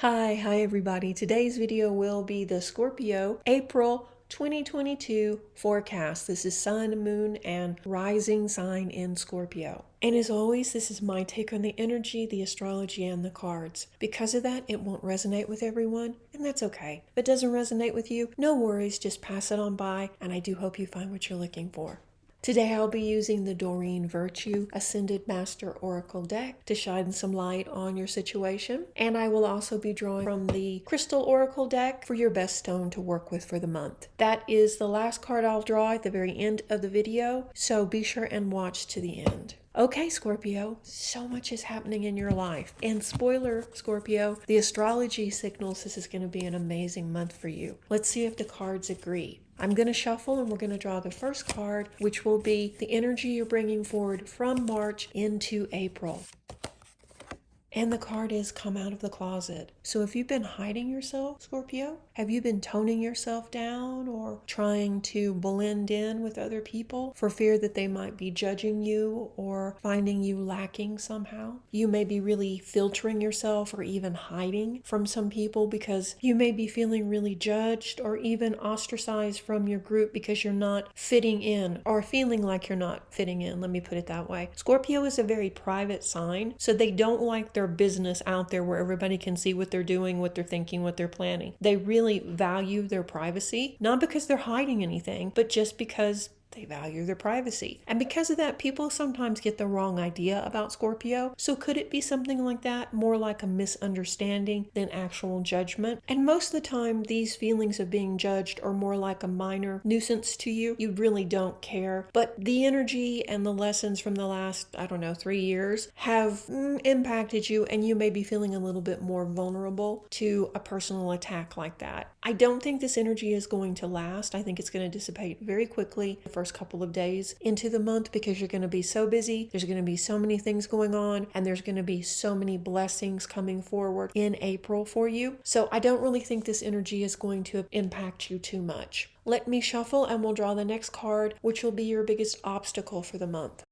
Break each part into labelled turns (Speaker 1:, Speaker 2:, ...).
Speaker 1: Hi everybody. Today's video will be the Scorpio April 2022 forecast. This is Sun, Moon, and Rising sign in Scorpio. And as always, this is my take on the energy, the astrology, and the cards. Because of that, it won't resonate with everyone, and that's okay. If it doesn't resonate with you, no worries, just pass it on by, and I do hope you find what you're looking for. Today I'll be using the Doreen Virtue Ascended Master Oracle deck to shine some light on your situation. And I will also be drawing from the Crystal Oracle deck for your best stone to work with for the month. That is the last card I'll draw at the very end of the video, so be sure and watch to the end. Okay, Scorpio, so much is happening in your life. And spoiler, Scorpio, the astrology signals this is going to be an amazing month for you. Let's see if the cards agree. I'm going to shuffle and we're going to draw the first card, which will be the energy you're bringing forward from March into April. And the card is come out of the closet. So if you've been hiding yourself, Scorpio, have you been toning yourself down or trying to blend in with other people for fear that they might be judging you or finding you lacking somehow? You may be really filtering yourself or even hiding from some people because you may be feeling really judged or even ostracized from your group because you're not fitting in or feeling like you're not fitting in. Let me put it that way. Scorpio is a very private sign, so they don't like their business out there where everybody can see what they're doing, what they're thinking, what they're planning. They really value their privacy, not because they're hiding anything, but just because they value their privacy. And because of that, people sometimes get the wrong idea about Scorpio. So could it be something like that? More like a misunderstanding than actual judgment? And most of the time, these feelings of being judged are more like a minor nuisance to you. You really don't care. But the energy and the lessons from the last, 3 years have impacted you, and you may be feeling a little bit more vulnerable to a personal attack like that. I don't think this energy is going to last. I think it's going to dissipate very quickly the first couple of days into the month because you're going to be so busy. There's going to be so many things going on, and there's going to be so many blessings coming forward in April for you. So I don't really think this energy is going to impact you too much. Let me shuffle and we'll draw the next card, which will be your biggest obstacle for the month.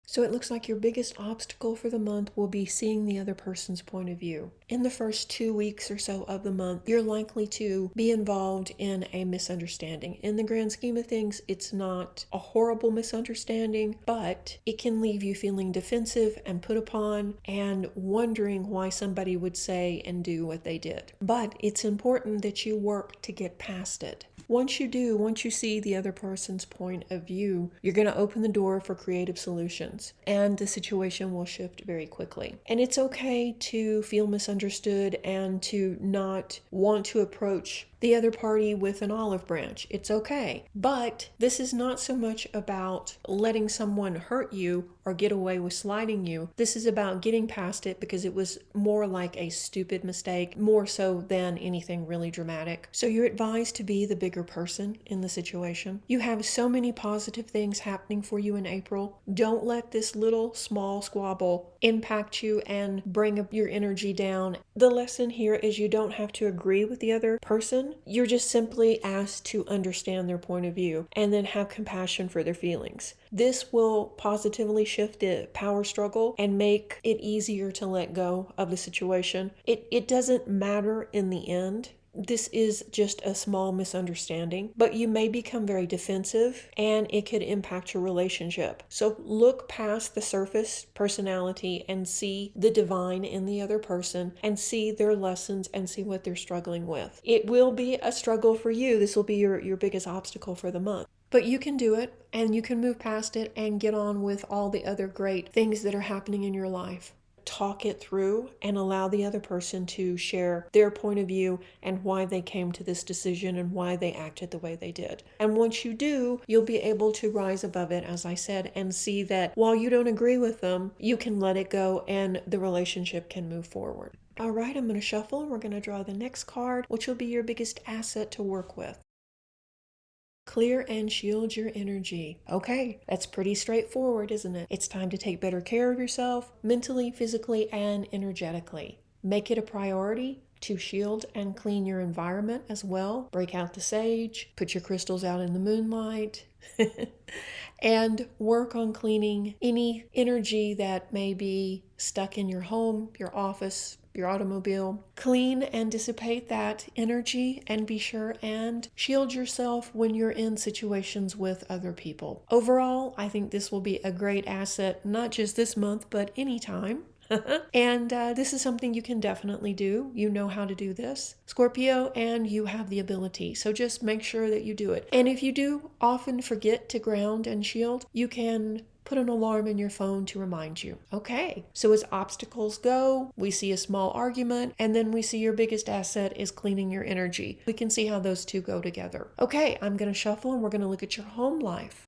Speaker 1: So it looks like your biggest obstacle for the month will be seeing the other person's point of view. In the first 2 weeks or so of the month, you're likely to be involved in a misunderstanding. In the grand scheme of things, it's not a horrible misunderstanding, but it can leave you feeling defensive and put upon and wondering why somebody would say and do what they did. But it's important that you work to get past it. Once you see the other person's point of view, you're going to open the door for creative solutions, and the situation will shift very quickly. And it's okay to feel misunderstood and to not want to approach the other party with an olive branch. It's okay. But this is not so much about letting someone hurt you or get away with slighting you. This is about getting past it because it was more like a stupid mistake, more so than anything really dramatic. So you're advised to be the bigger person in the situation. You have so many positive things happening for you in April. Don't let this little small squabble impact you and bring up your energy down. The lesson here is you don't have to agree with the other person. You're just simply asked to understand their point of view and then have compassion for their feelings. This will positively shift the power struggle and make it easier to let go of the situation. It doesn't matter in the end. This is just a small misunderstanding, but you may become very defensive and it could impact your relationship. So look past the surface personality and see the divine in the other person and see their lessons and see what they're struggling with. It will be a struggle for you. This will be your biggest obstacle for the month. But you can do it and you can move past it and get on with all the other great things that are happening in your life. Talk it through and allow the other person to share their point of view and why they came to this decision and why they acted the way they did. And once you do, you'll be able to rise above it, as I said, and see that while you don't agree with them, you can let it go and the relationship can move forward. All right, I'm going to shuffle and we're going to draw the next card, which will be your biggest asset to work with. Clear and shield your energy. Okay, that's pretty straightforward, isn't it? It's time to take better care of yourself, mentally, physically, and energetically. Make it a priority to shield and clean your environment as well. Break out the sage, put your crystals out in the moonlight, and work on cleaning any energy that may be stuck in your home, your office, your automobile. Clean and dissipate that energy and be sure and shield yourself when you're in situations with other people. Overall, I think this will be a great asset, not just this month, but anytime. And this is something you can definitely do. You know how to do this, Scorpio, and you have the ability. So just make sure that you do it. And if you do often forget to ground and shield, you can put an alarm in your phone to remind you. Okay, so as obstacles go, we see a small argument, and then we see your biggest asset is cleaning your energy. We can see how those two go together. Okay, I'm going to shuffle and we're going to look at your home life.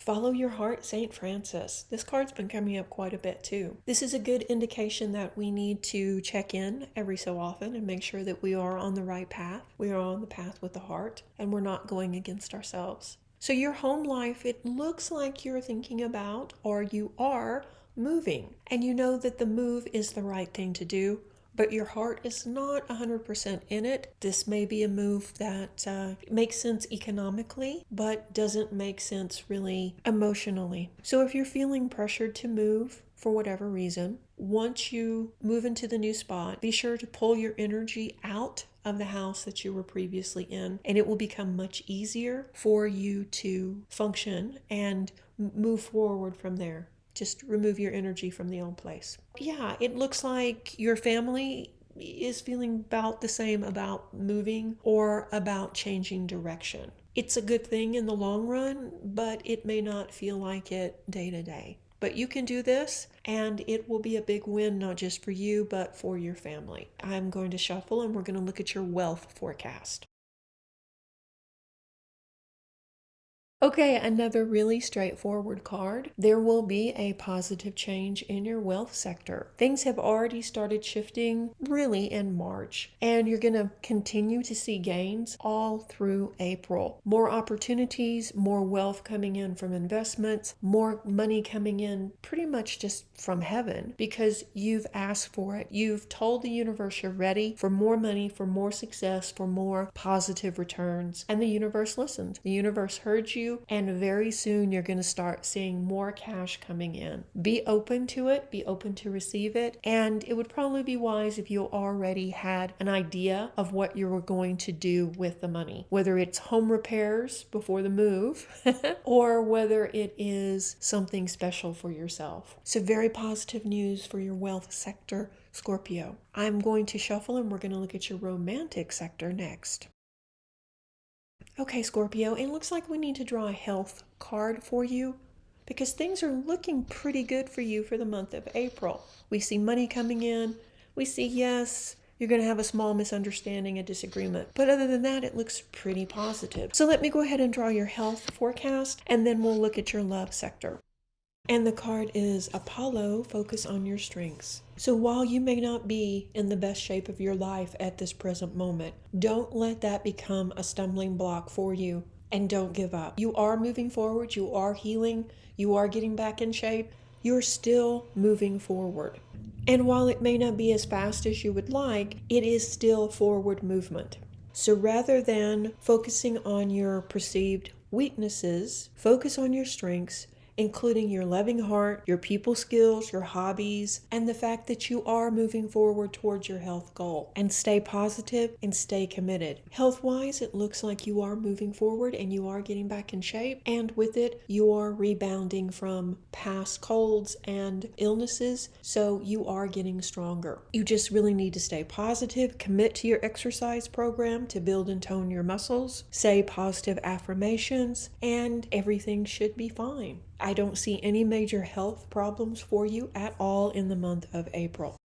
Speaker 1: Follow your heart, St. Francis. This card's been coming up quite a bit too. This is a good indication that we need to check in every so often and make sure that we are on the right path. We are on the path with the heart and we're not going against ourselves. So your home life, it looks like you're thinking about or you are moving, and you know that the move is the right thing to do, but your heart is not 100% in it. This may be a move that makes sense economically, but doesn't make sense really emotionally. So if you're feeling pressured to move for whatever reason, once you move into the new spot, be sure to pull your energy out of the house that you were previously in, and it will become much easier for you to function and move forward from there. Just remove your energy from the old place. Yeah, it looks like your family is feeling about the same about moving or about changing direction. It's a good thing in the long run, but it may not feel like it day to day. But you can do this, and it will be a big win, not just for you, but for your family. I'm going to shuffle, and we're going to look at your wealth forecast. Okay, another really straightforward card. There will be a positive change in your wealth sector. Things have already started shifting really in March, and you're going to continue to see gains all through April. More opportunities, more wealth coming in from investments, more money coming in pretty much just from heaven because you've asked for it. You've told the universe you're ready for more money, for more success, for more positive returns, and the universe listened. The universe heard you, and very soon you're going to start seeing more cash coming in. Be open to it, be open to receive it, and it would probably be wise if you already had an idea of what you were going to do with the money, whether it's home repairs before the move or whether it is something special for yourself. So very positive news for your wealth sector, Scorpio. I'm going to shuffle and we're going to look at your romantic sector next. Okay, Scorpio, it looks like we need to draw a health card for you because things are looking pretty good for you for the month of April. We see money coming in. We see, yes, you're going to have a small misunderstanding, a disagreement. But other than that, it looks pretty positive. So let me go ahead and draw your health forecast, and then we'll look at your love sector. And the card is Apollo, focus on your strengths. So while you may not be in the best shape of your life at this present moment, don't let that become a stumbling block for you, and don't give up. You are moving forward, you are healing, you are getting back in shape, you're still moving forward. And while it may not be as fast as you would like, it is still forward movement. So rather than focusing on your perceived weaknesses, focus on your strengths, including your loving heart, your people skills, your hobbies, and the fact that you are moving forward towards your health goal. And stay positive and stay committed. Health-wise, it looks like you are moving forward and you are getting back in shape. And with it, you are rebounding from past colds and illnesses, so you are getting stronger. You just really need to stay positive, commit to your exercise program to build and tone your muscles, say positive affirmations, and everything should be fine. I don't see any major health problems for you at all in the month of April.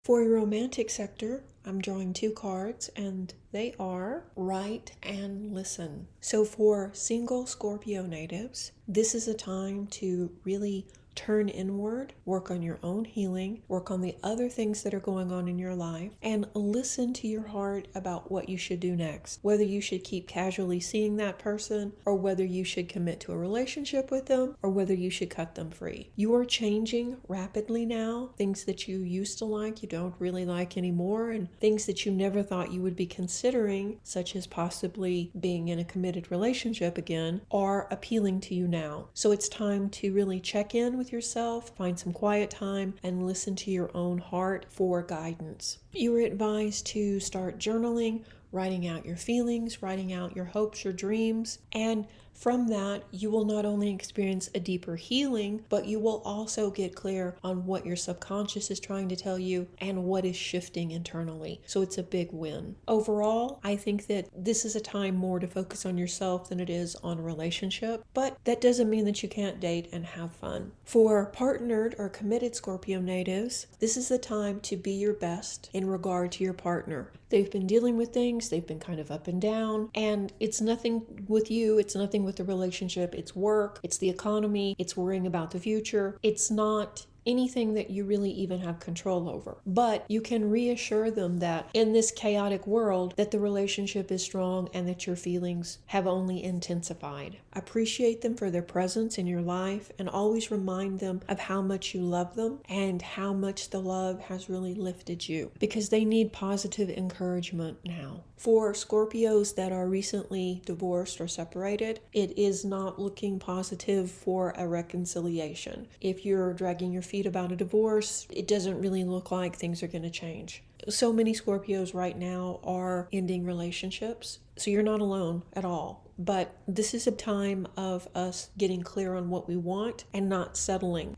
Speaker 1: For your romantic sector, I'm drawing two cards, and they are Write and Listen. So for single Scorpio natives, this is a time to really turn inward, work on your own healing, work on the other things that are going on in your life, and listen to your heart about what you should do next. Whether you should keep casually seeing that person, or whether you should commit to a relationship with them, or whether you should cut them free. You are changing rapidly now. Things that you used to like, you don't really like anymore, and things that you never thought you would be considering, such as possibly being in a committed relationship again, are appealing to you now. So it's time to really check in with yourself, find some quiet time, and listen to your own heart for guidance. You are advised to start journaling, writing out your feelings, writing out your hopes, your dreams, and from that, you will not only experience a deeper healing, but you will also get clear on what your subconscious is trying to tell you and what is shifting internally. So it's a big win. Overall, I think that this is a time more to focus on yourself than it is on a relationship, but that doesn't mean that you can't date and have fun. For partnered or committed Scorpio natives, this is the time to be your best in regard to your partner. They've been dealing with things, they've been kind of up and down, and it's nothing with you, it's nothing with the relationship, it's work, it's the economy, it's worrying about the future. It's not anything that you really even have control over. But you can reassure them that in this chaotic world, that the relationship is strong and that your feelings have only intensified. Appreciate them for their presence in your life and always remind them of how much you love them and how much the love has really lifted you, because they need positive encouragement now. For Scorpios that are recently divorced or separated, it is not looking positive for a reconciliation. If you're dragging your feet about a divorce, it doesn't really look like things are going to change. So many Scorpios right now are ending relationships, so you're not alone at all. But this is a time of us getting clear on what we want and not settling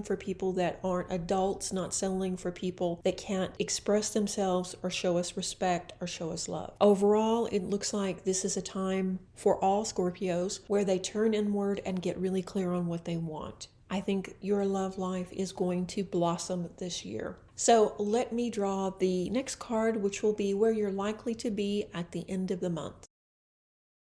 Speaker 1: for people that aren't adults, not settling for people that can't express themselves or show us respect or show us love. Overall, it looks like this is a time for all Scorpios where they turn inward and get really clear on what they want. I think your love life is going to blossom this year. So let me draw the next card, which will be where you're likely to be at the end of the month.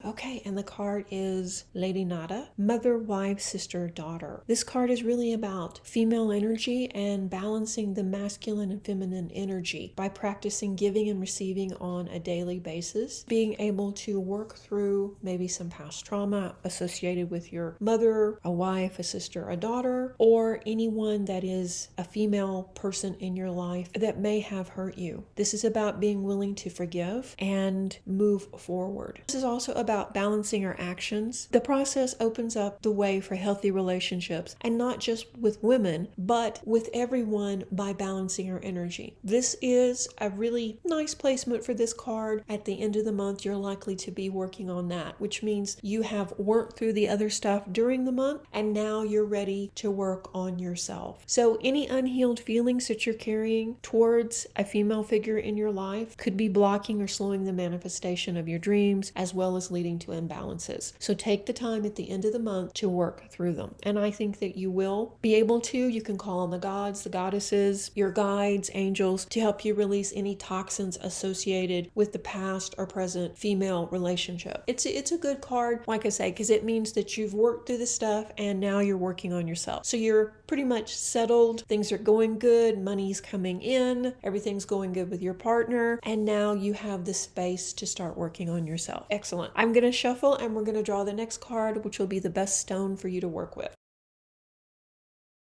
Speaker 1: Okay, and the card is Lady Nada, mother, wife, sister, daughter. This card is really about female energy and balancing the masculine and feminine energy by practicing giving and receiving on a daily basis, being able to work through maybe some past trauma associated with your mother, a wife, a sister, a daughter, or anyone that is a female person in your life that may have hurt you. This is about being willing to forgive and move forward. This is also about balancing our actions. The process opens up the way for healthy relationships, and not just with women, but with everyone by balancing our energy. This is a really nice placement for this card. At the end of the month, you're likely to be working on that, which means you have worked through the other stuff during the month, and now you're ready to work on yourself. So any unhealed feelings that you're carrying towards a female figure in your life could be blocking or slowing the manifestation of your dreams, as well as leading to imbalances. So take the time at the end of the month to work through them. And I think that you will be able to. You can call on the gods, the goddesses, your guides, angels to help you release any toxins associated with the past or present female relationship. It's a good card, like I say, because it means that you've worked through the stuff and now you're working on yourself. So you're pretty much settled. Things are going good. Money's coming in. Everything's going good with your partner. And now you have the space to start working on yourself. Excellent. I'm going to shuffle and we're going to draw the next card, which will be the best stone for you to work with.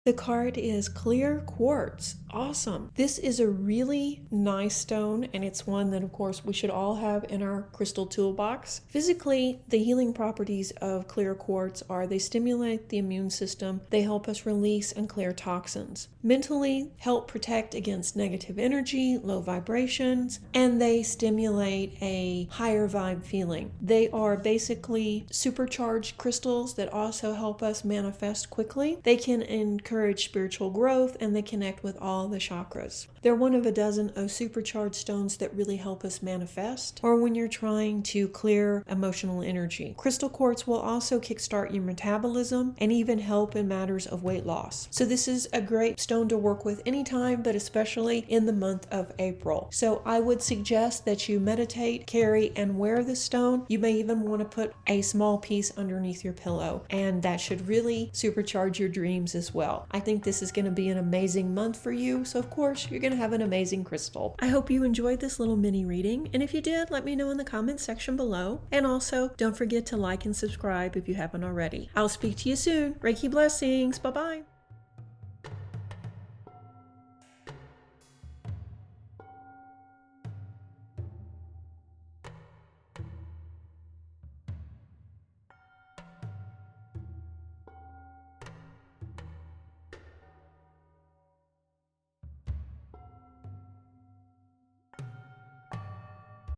Speaker 1: The card is clear quartz. Awesome. This is a really nice stone, and it's one that, of course, we should all have in our crystal toolbox. Physically, the healing properties of clear quartz are they stimulate the immune system, they help us release and clear toxins. Mentally, help protect against negative energy, low vibrations, and they stimulate a higher vibe feeling. They are basically supercharged crystals that also help us manifest quickly. They can encourage encourage spiritual growth, and they connect with all the chakras. They're one of a dozen of supercharged stones that really help us manifest, or when you're trying to clear emotional energy. Crystal quartz will also kickstart your metabolism and even help in matters of weight loss. So this is a great stone to work with anytime, but especially in the month of April. So I would suggest that you meditate, carry, and wear the stone. You may even want to put a small piece underneath your pillow, and that should really supercharge your dreams as well. I think this is going to be an amazing month for you, so of course you're going to have an amazing crystal. I hope you enjoyed this little mini reading, and if you did, let me know in the comments section below. And also, don't forget to like and subscribe if you haven't already. I'll speak to you soon. Reiki blessings. Bye-bye.